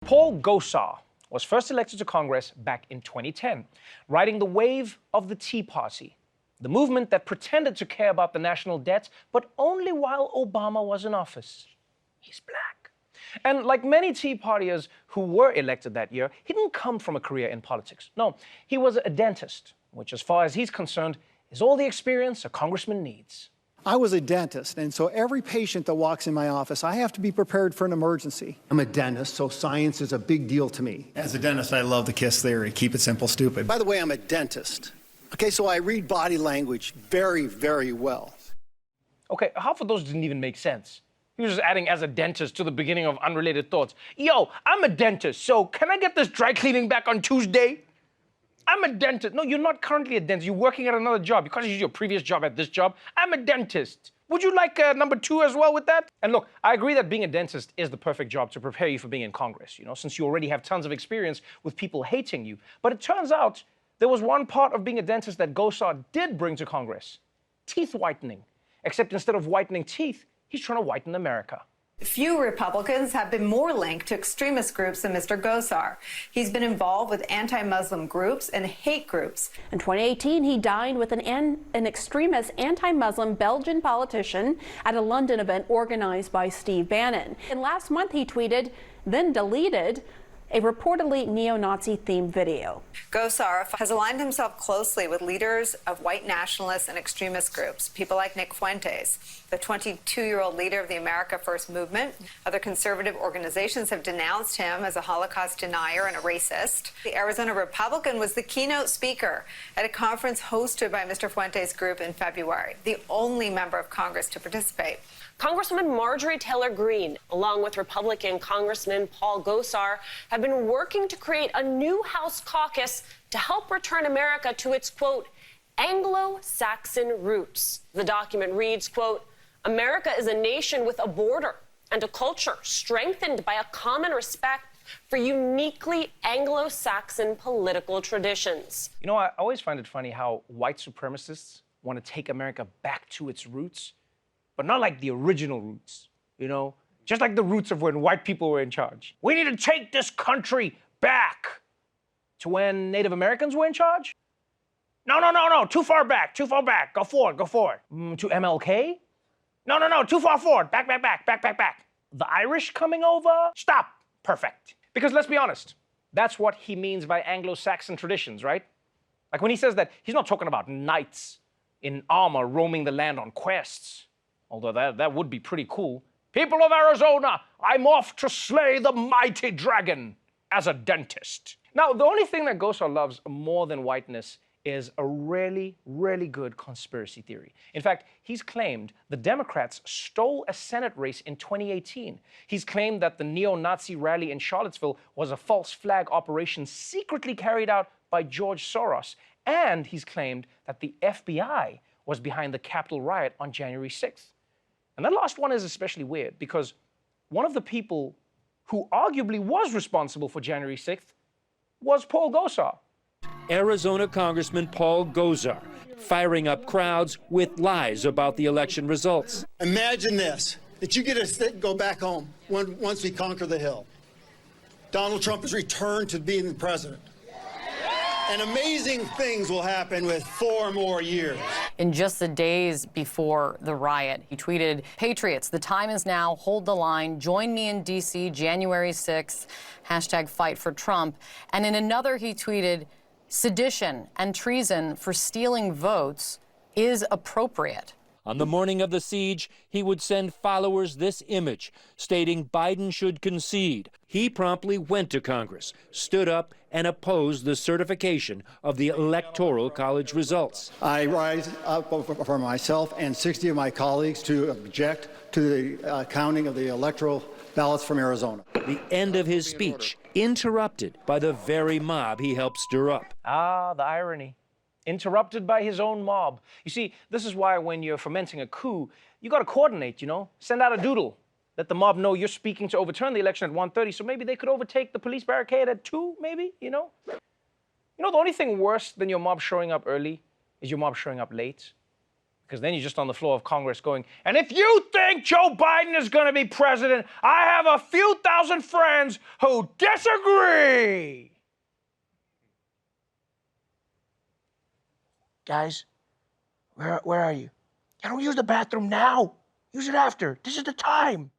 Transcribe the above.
Paul Gosar was first elected to Congress back in 2010, riding the wave of the Tea Party, the movement that pretended to care about the national debt, but only while Obama was in office. He's black. And like many Tea Partiers who were elected that year, he didn't come from a career in politics. No, he was a dentist, which, as far as he's concerned, is all the experience a congressman needs. I was a dentist, and so every patient that walks in my office, I have to be prepared for an emergency. I'm a dentist, so science is a big deal to me. As a dentist, I love the KISS theory. Keep it simple, stupid. By the way, I'm a dentist. Okay, so I read body language very, very well. Okay, half of those didn't even make sense. He was just adding "as a dentist" to the beginning of unrelated thoughts. Yo, I'm a dentist, so can I get this dry cleaning back on Tuesday? I'm a dentist. No, you're not currently a dentist. You're working at another job. You can't use your previous job at this job. I'm a dentist. Would you like number 2 as well with that? And look, I agree that being a dentist is the perfect job to prepare you for being in Congress, since you already have tons of experience with people hating you. But it turns out there was one part of being a dentist that Gosar did bring to Congress: teeth whitening. Except instead of whitening teeth, he's trying to whiten America. Few Republicans have been more linked to extremist groups than Mr. Gosar. He's been involved with anti-Muslim groups and hate groups. In 2018, he dined with an extremist anti-Muslim Belgian politician at a London event organized by Steve Bannon. And last month, he tweeted, then deleted, a reportedly neo-Nazi-themed video. Gosar has aligned himself closely with leaders of white nationalist and extremist groups, people like Nick Fuentes, the 22-year-old leader of the America First movement. Other conservative organizations have denounced him as a Holocaust denier and a racist. The Arizona Republican was the keynote speaker at a conference hosted by Mr. Fuentes' group in February, the only member of Congress to participate. Congresswoman Marjorie Taylor Greene, along with Republican Congressman Paul Gosar, have been working to create a new House caucus to help return America to its, quote, Anglo-Saxon roots. The document reads, quote, America is a nation with a border and a culture strengthened by a common respect for uniquely Anglo-Saxon political traditions. I always find it funny how white supremacists want to take America back to its roots, but not like the original roots, just like the roots of when white people were in charge. We need to take this country back to when Native Americans were in charge? No, too far back, go forward. To MLK? No, too far forward, back. The Irish coming over? Stop, perfect. Because let's be honest, that's what he means by Anglo-Saxon traditions, right? Like when he says that, he's not talking about knights in armor roaming the land on quests. Although that would be pretty cool. People of Arizona, I'm off to slay the mighty dragon as a dentist. Now, the only thing that Gosar loves more than whiteness is a really, really good conspiracy theory. In fact, he's claimed the Democrats stole a Senate race in 2018. He's claimed that the neo-Nazi rally in Charlottesville was a false flag operation secretly carried out by George Soros. And he's claimed that the FBI was behind the Capitol riot on January 6th. And that last one is especially weird because one of the people who arguably was responsible for January 6th was Paul Gosar. Arizona Congressman Paul Gosar firing up crowds with lies about the election results. Imagine this, that you get to go back home once we conquer the Hill. Donald Trump has returned to being the president. And amazing things will happen with 4 more years. In just the days before the riot, he tweeted, Patriots, the time is now, hold the line, join me in D.C. January 6th, #fight for Trump. And in another, he tweeted, sedition and treason for stealing votes is appropriate. On the morning of the siege, he would send followers this image, stating Biden should concede. He promptly went to Congress, stood up, and opposed the certification of the Electoral College results. I rise up for myself and 60 of my colleagues to object to the counting of the electoral ballots from Arizona. The end of his speech interrupted by the very mob he helped stir up. Ah, the irony. Interrupted by his own mob. You see, this is why when you're fomenting a coup, you got to coordinate, Send out a doodle. Let the mob know you're speaking to overturn the election at 1:30, so maybe they could overtake the police barricade at 2, maybe, The only thing worse than your mob showing up early is your mob showing up late. Because then you're just on the floor of Congress going, and if you think Joe Biden is going to be president, I have a few thousand friends who disagree. Guys, where are you? I don't use the bathroom now. Use it after. This is the time.